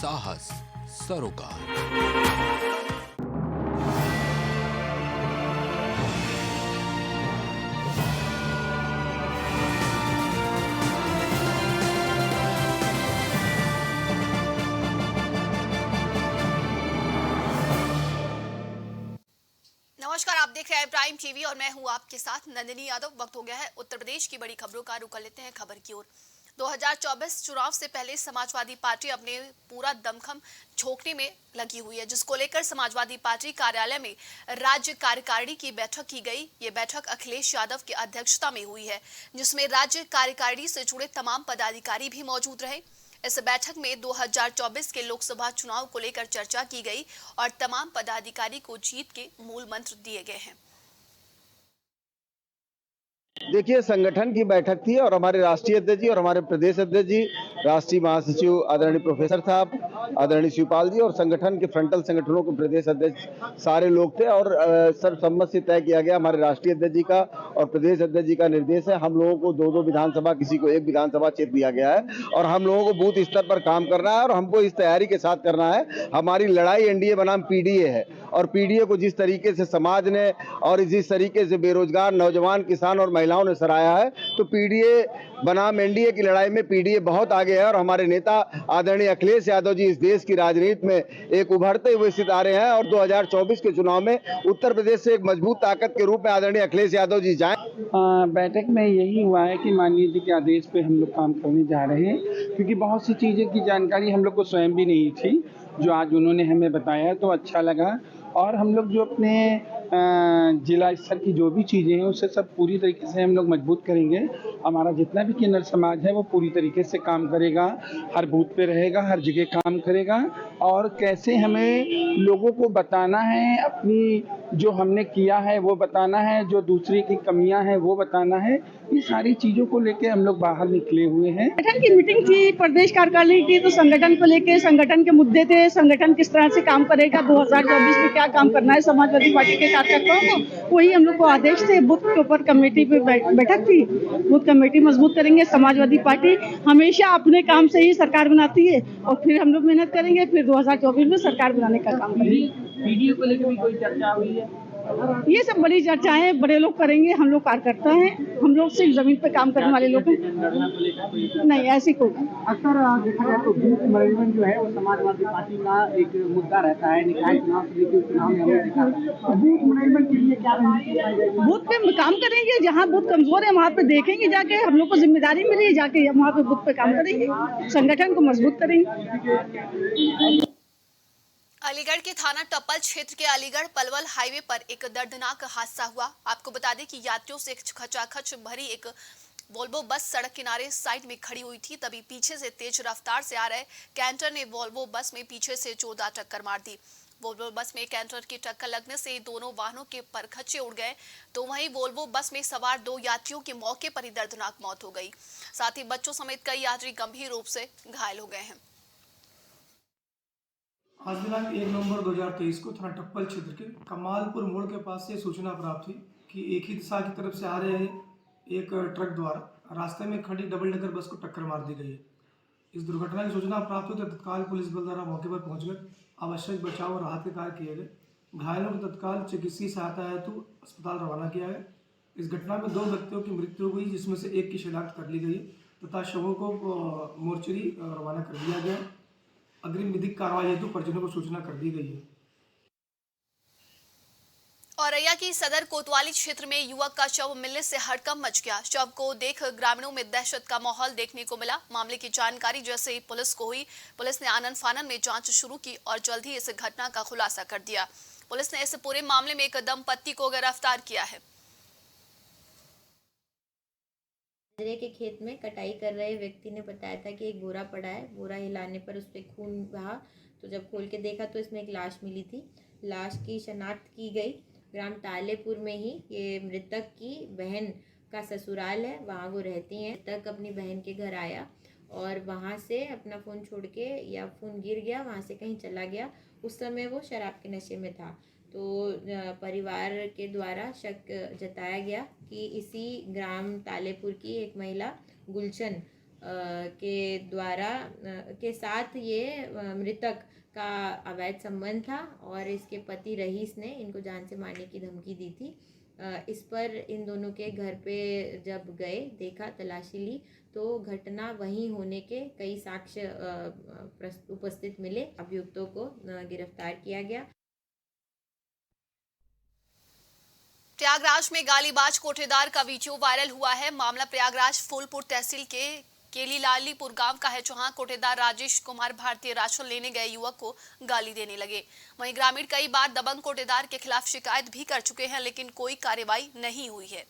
साहस सरोकार। नमस्कार, आप देख रहे हैं प्राइम टीवी और मैं हूं आपके साथ नंदिनी यादव। वक्त हो गया है उत्तर प्रदेश की बड़ी खबरों का। रुक लेते हैं खबर की ओर। 2024 चुनाव से पहले समाजवादी पार्टी अपने पूरा दमखम झोंकने में लगी हुई है, जिसको लेकर समाजवादी पार्टी कार्यालय में राज्य कार्यकारिणी की बैठक की गई। ये बैठक अखिलेश यादव की अध्यक्षता में हुई है, जिसमें राज्य कार्यकारिणी से जुड़े तमाम पदाधिकारी भी मौजूद रहे। इस बैठक में 2024 के लोकसभा चुनाव को लेकर चर्चा की गई और तमाम पदाधिकारी को जीत के मूल मंत्र दिए गए हैं। देखिए, संगठन की बैठक थी और हमारे राष्ट्रीय अध्यक्ष जी और हमारे प्रदेश अध्यक्ष जी, राष्ट्रीय महासचिव आदरणीय प्रोफेसर साहब, आदरणीय शिवपाल जी और संगठन के फ्रंटल संगठनों के प्रदेश अध्यक्ष सारे लोग थे और सर्वसम्मत से तय किया गया। हमारे राष्ट्रीय अध्यक्ष जी का और प्रदेश अध्यक्ष जी का निर्देश है, हम लोगों को 2-2 विधानसभा, किसी को 1 विधानसभा क्षेत्र दिया गया है और हम लोगों को बूथ स्तर पर काम करना है और हमको इस तैयारी के साथ करना है। हमारी लड़ाई एनडीए बनाम पीडीए है और पीडीए को जिस तरीके से समाज ने और जिस तरीके से बेरोजगार नौजवान, किसान और महिलाओं ने सराहा है, तो पीडीए बनाम एनडीए की लड़ाई में पीडीए बहुत आगे है और हमारे नेता आदरणीय अखिलेश यादव जी इस देश की राजनीति में एक उभरते हुए सितारे हैं और 2024 के चुनाव में उत्तर प्रदेश से एक मजबूत ताकत के रूप में आदरणीय अखिलेश यादव जी जाएं। बैठक में यही हुआ है कि माननीय जी के आदेश पे हम लोग काम करने जा रहे हैं, क्योंकि बहुत सी चीज़ें की जानकारी हम लोग को स्वयं भी नहीं थी, जो आज उन्होंने हमें बताया तो अच्छा लगा। और हम लोग जो अपने जिला स्तर की जो भी चीज़ें हैं उससे सब पूरी तरीके से हम लोग मजबूत करेंगे। हमारा जितना भी किन्नर समाज है वो पूरी तरीके से काम करेगा, हर बूथ पे रहेगा, हर जगह काम करेगा और कैसे हमें लोगों को बताना है, अपनी जो हमने किया है वो बताना है, जो दूसरे की कमियां हैं वो बताना है। ये सारी चीज़ों को लेके हम लोग बाहर निकले हुए हैं। संगठन की मीटिंग थी, प्रदेश कार्यकारिणी की, तो संगठन को लेके संगठन के मुद्दे थे, संगठन किस तरह से काम करेगा, 2024 में क्या काम करना है समाजवादी पार्टी के कार्यकर्ताओं को, वही हम लोग को आदेश थे। बूथ के ऊपर कमेटी पे बैठक थी, बूथ कमेटी मजबूत करेंगे। समाजवादी पार्टी हमेशा अपने काम से ही सरकार बनाती है और फिर हम लोग मेहनत करेंगे, फिर 2024 में सरकार बनाने का काम करेंगे। वीडियो को लेकर भी कोई चर्चा हुई है? ये सब बड़ी चर्चाएं बड़े लोग करेंगे, हम लोग कार्यकर्ता हैं, हम लोग सिर्फ जमीन पे काम करने वाले लोग हैं। नहीं, ऐसी कोई अक्सर देखा जाए तो बूथ मैनेजमेंट जो है वो समाजवादी पार्टी का एक मुद्दा रहता है। निकाय चुनाव से लेकर चुनाव में हमने देखा बूथ मैनेजमेंट के लिए क्या बूथ पे काम करेंगे, जहाँ बूथ कमजोर है वहाँ पे देखेंगे, जाके हम लोग को जिम्मेदारी मिली है, जाके वहाँ पे बूथ पे काम करेंगे, संगठन को मजबूत करेंगे। अलीगढ़ के थाना टप्पल क्षेत्र के अलीगढ़ पलवल हाईवे पर एक दर्दनाक हादसा हुआ। आपको बता दें कि यात्रियों से खचाखच भरी एक वोल्वो बस सड़क किनारे साइड में खड़ी हुई थी, तभी पीछे से तेज रफ्तार से आ रहे कैंटर ने वोल्वो बस में पीछे से जोरदार टक्कर मार दी। वोल्वो बस में कैंटर की टक्कर लगने से दोनों वाहनों के परखच्चे उड़ गए, तो वहीं वोल्वो बस में सवार 2 यात्रियों की मौके पर ही दर्दनाक मौत हो गई। साथ ही बच्चों समेत कई यात्री गंभीर रूप से घायल हो गए हैं। आज दिनांक 1 नवंबर 2023 को थाना टप्पल क्षेत्र के कमालपुर मोड़ के पास से सूचना प्राप्त हुई कि एक ही दिशा की तरफ से आ रहे एक ट्रक द्वारा रास्ते में खड़ी डबल डेकर बस को टक्कर मार दी गई है। इस दुर्घटना की सूचना प्राप्त हुई तो तत्काल पुलिस बल द्वारा मौके पर पहुंचकर आवश्यक बचाव और राहत के कार्य किए गए। घायलों को तत्काल चिकित्सीय सहायता हेतु अस्पताल रवाना किया गया। इस घटना में 2 व्यक्तियों की मृत्यु हुई, जिसमें से एक की शिनाख्त कर ली गई तथा शवों को मोर्चरी रवाना कर दिया गया। अग्रिम विधिक कार्रवाई हेतु परिजनों को सूचना कर दी गई है। औरैया की सदर कोतवाली क्षेत्र में युवक का शव मिलने से हड़कंप मच गया। शव को देख ग्रामीणों में दहशत का माहौल देखने को मिला। मामले की जानकारी जैसे ही पुलिस को हुई, पुलिस ने आनन फानन में जांच शुरू की और जल्द ही इस घटना का खुलासा कर दिया। पुलिस ने इस पूरे मामले में एक दंपत्ति को गिरफ्तार किया है। बाजरे के खेत में कटाई कर रहे व्यक्ति ने बताया था कि एक बोरा पड़ा है, बोरा हिलाने पर उस पर खून बहा, तो जब खोल के देखा तो इसमें एक लाश मिली थी। लाश की शनाख्त की गई। ग्राम तालेपुर में ही ये मृतक की बहन का ससुराल है, वहाँ वो रहती हैं। मृतक अपनी बहन के घर आया और वहाँ से अपना फ़ोन छोड़ के, या फ़ोन गिर गया, वहाँ से कहीं चला गया। उस समय वो शराब के नशे में था, तो परिवार के द्वारा शक जताया गया कि इसी ग्राम तालेपुर की एक महिला गुलशन के साथ ये मृतक का अवैध संबंध था और इसके पति रईस ने इनको जान से मारने की धमकी दी थी। इस पर इन दोनों के घर पे जब गए, देखा, तलाशी ली तो घटना वहीं होने के कई साक्ष्य उपस्थित मिले। अभियुक्तों को गिरफ्तार किया गया। प्रयागराज में गालीबाज कोठेदार का वीडियो वायरल हुआ है। मामला प्रयागराज फूलपुर तहसील के केलीलालीपुर गांव का है, जहां कोठेदार राजेश कुमार भारतीय राशन लेने गए युवक को गाली देने लगे। वहीं ग्रामीण कई बार दबंग कोठेदार के खिलाफ शिकायत भी कर चुके हैं, लेकिन कोई कार्रवाई नहीं हुई है।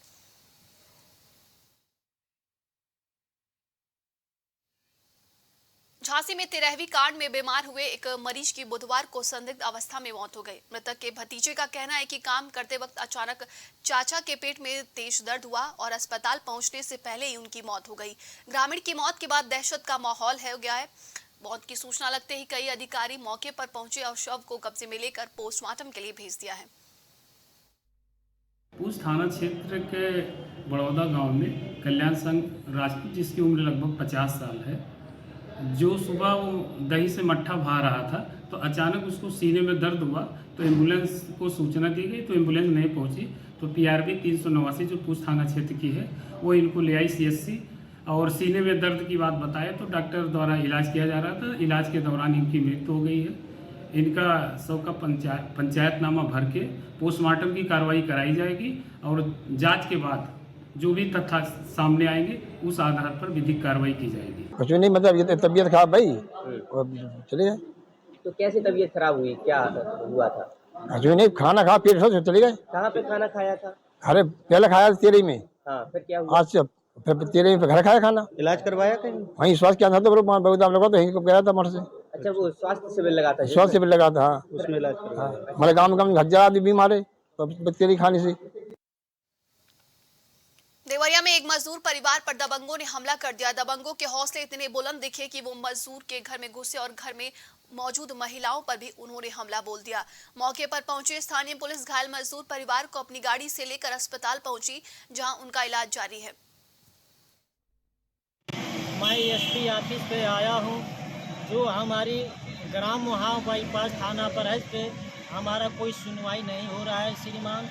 झांसी में 13वीं कांड में बीमार हुए एक मरीज की बुधवार को संदिग्ध अवस्था में मौत हो गई। मृतक के भतीजे का कहना है कि काम करते वक्त अचानक चाचा के पेट में तेज दर्द हुआ और अस्पताल पहुंचने से पहले ही उनकी मौत हो गई। ग्रामीण की मौत के बाद दहशत का माहौल हो गया है। मौत की सूचना लगते ही कई अधिकारी मौके पर पहुंचे और शव को कब्जे में लेकर पोस्टमार्टम के लिए भेज दिया है। पूछ थाना क्षेत्र के बड़ौदा गांव में कल्याण संघ राजपूत, जिसकी उम्र लगभग 50 साल है, जो सुबह वो दही से मट्ठा भा रहा था तो अचानक उसको सीने में दर्द हुआ तो एम्बुलेंस को सूचना दी गई तो एम्बुलेंस नहीं पहुंची तो PRB 389 जो पूछ थाना क्षेत्र की है वो इनको ले आई CSC और सीने में दर्द की बात बताया तो डॉक्टर द्वारा इलाज किया जा रहा था। इलाज के दौरान इनकी मृत्यु हो गई है। इनका शव का पंचायतनामा भर के पोस्टमार्टम की कार्रवाई कराई जाएगी और जाँच के बाद जो भी तथ्य सामने आएंगे उस आधार पर विधिक कार्रवाई की जाएगी। कुछ नहीं, मतलब ये तबीयत खराब भाई चले गए। तो कैसे तबीयत खराब हुई, क्या हुआ था? कुछ नहीं, खाना खा पेट से चले गए। कहाँ पे खाना खाया था? अरे पहले खाया 13 में। हाँ, फिर क्या हुआ? आज से फिर 13 में घर खाया खाना। इलाज करवाया कहीं? वहीं स्वास्थ्य क्या था तो बहुत लगा तो गया था मठ से। अच्छा, वो स्वास्थ्य शिविर लगा था? स्वास्थ्य शिविर लगा था, हाँ, उसमें इलाज करवाया। हमारे गाँव में 1000 आदमी बीमार है तेरी खाने से। देवरिया में एक मजदूर परिवार पर दबंगों ने हमला कर दिया। दबंगों के हौसले इतने बुलंद दिखे कि वो मजदूर के घर में घुसे और घर में मौजूद महिलाओं पर भी उन्होंने हमला बोल दिया। मौके पर पहुंचे स्थानीय पुलिस घायल मजदूर परिवार को अपनी गाड़ी से लेकर अस्पताल पहुंची, जहां उनका इलाज जारी है। मैं SP ऑफिस पे आया हूं, जो हमारी ग्राम वहाँ बाईपास थाना पर है, इस पे हमारा कोई सुनवाई नहीं हो रहा है। श्रीमान,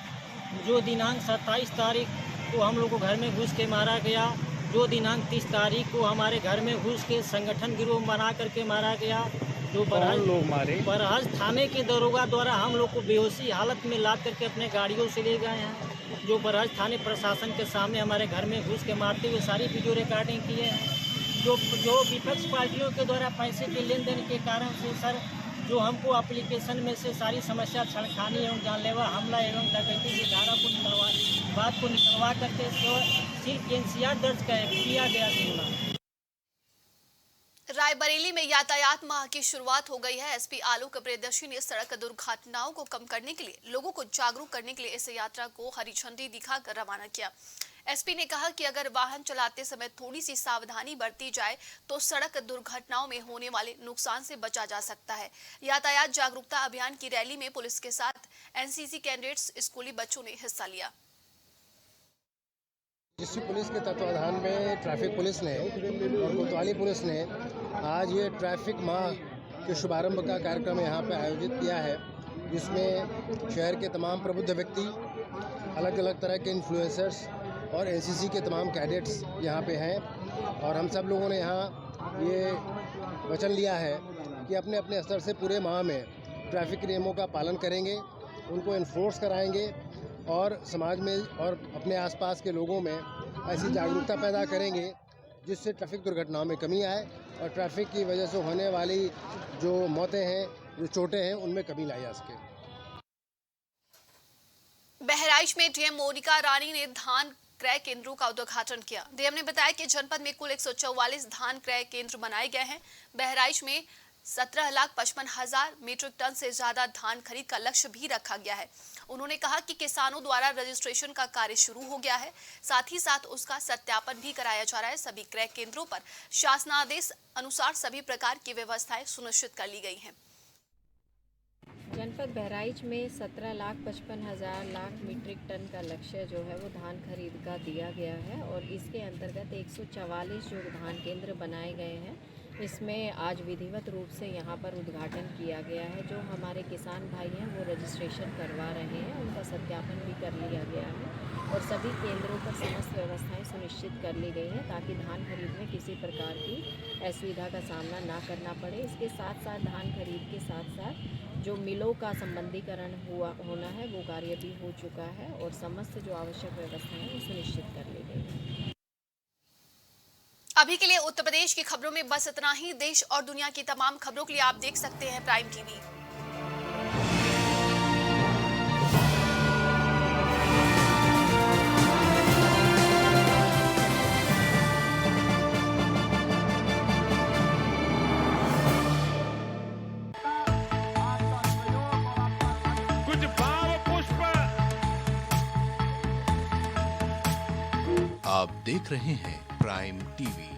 जो दिनांक 27 तारीख को हम लोग को घर में घुस के मारा गया, जो दिनांक 30 तारीख को हमारे घर में घुस के संगठन गिरोह बना करके मारा गया, जो बरहज थाने के दरोगा द्वारा हम लोग को बेहोशी हालत में लाद करके अपने गाड़ियों से ले गए हैं। जो बरहज थाने प्रशासन के सामने हमारे घर में घुस के मारते हुए सारी वीडियो रिकॉर्डिंग की है। जो विपक्ष पार्टियों के द्वारा पैसे के लेन देन के कारण से सर, जो हमको एप्लीकेशन में से सारी समस्या छेड़खानी एवं जानलेवा हमला एवं डकैती की धारा को निकलवा करके सिर्फ NCR दर्ज किया गया था। रायबरेली में यातायात माह की शुरुआत हो गई है। SP आलोक प्रियदर्शी ने सड़क दुर्घटनाओं को कम करने के लिए लोगों को जागरूक करने के लिए इस यात्रा को हरी झंडी दिखाकर रवाना किया। SP ने कहा कि अगर वाहन चलाते समय थोड़ी सी सावधानी बरती जाए तो सड़क दुर्घटनाओं में होने वाले नुकसान से बचा जा सकता है। यातायात जागरूकता अभियान की रैली में पुलिस के साथ NCC कैडेट्स, स्कूली बच्चों ने हिस्सा लिया। जिस पुलिस के तत्वाधान में ट्रैफिक पुलिस ने और कोतवाली पुलिस ने आज ये ट्रैफिक माह के शुभारंभ का कार्यक्रम यहाँ पे आयोजित किया है, जिसमें शहर के तमाम प्रबुद्ध व्यक्ति, अलग अलग तरह के इन्फ्लुएंसर्स और NCC के तमाम कैडेट्स यहाँ पे हैं। और हम सब लोगों ने यहाँ ये वचन लिया है कि अपने अपने स्तर से पूरे माह में ट्रैफिक नियमों का पालन करेंगे, उनको इन्फोर्स कराएंगे और समाज में और अपने आसपास के लोगों में ऐसी जागरूकता पैदा करेंगे जिससे ट्रैफिक दुर्घटनाओं में कमी आए और ट्रैफिक की वजह से होने वाली जो मौतें हैं, जो चोटें हैं, उनमें कमी लाई जा सके। बहराइच में DM मोनिका रानी ने धान क्रय केंद्रों का उद्घाटन किया। DM ने बताया कि जनपद में कुल 144 धान क्रय केंद्र बनाए गए हैं। बहराइच में 17,55,000 मीट्रिक टन से ज्यादा धान खरीद का लक्ष्य भी रखा गया है। उन्होंने कहा कि किसानों द्वारा रजिस्ट्रेशन का कार्य शुरू हो गया है, साथ ही साथ उसका सत्यापन भी कराया जा रहा है। सभी क्रय केंद्रों पर शासनादेश अनुसार सभी प्रकार की व्यवस्थाएं सुनिश्चित कर ली गई हैं। जनपद बहराइच में 17,55,000 मीट्रिक टन का लक्ष्य जो है वो धान खरीद का दिया गया है और इसके अंतर्गत 144 जो धान केंद्र बनाए गए हैं इसमें आज विधिवत रूप से यहाँ पर उद्घाटन किया गया है। जो हमारे किसान भाई हैं वो रजिस्ट्रेशन करवा रहे हैं, उनका सत्यापन भी कर लिया गया है और सभी केंद्रों पर समस्त व्यवस्थाएं सुनिश्चित कर ली गई हैं ताकि धान खरीद में किसी प्रकार की असुविधा का सामना ना करना पड़े। इसके साथ साथ धान खरीद के साथ साथ जो मिलों का संबंधीकरण होना है वो कार्य भी हो चुका है और समस्त जो आवश्यक व्यवस्थाएं वो सुनिश्चित कर ली गई हैं। अभी के लिए उत्तर प्रदेश की खबरों में बस इतना ही। देश और दुनिया की तमाम खबरों के लिए आप देख सकते हैं प्राइम टीवी। कुछ भाव पुष्प। आप देख रहे हैं प्राइम टीवी।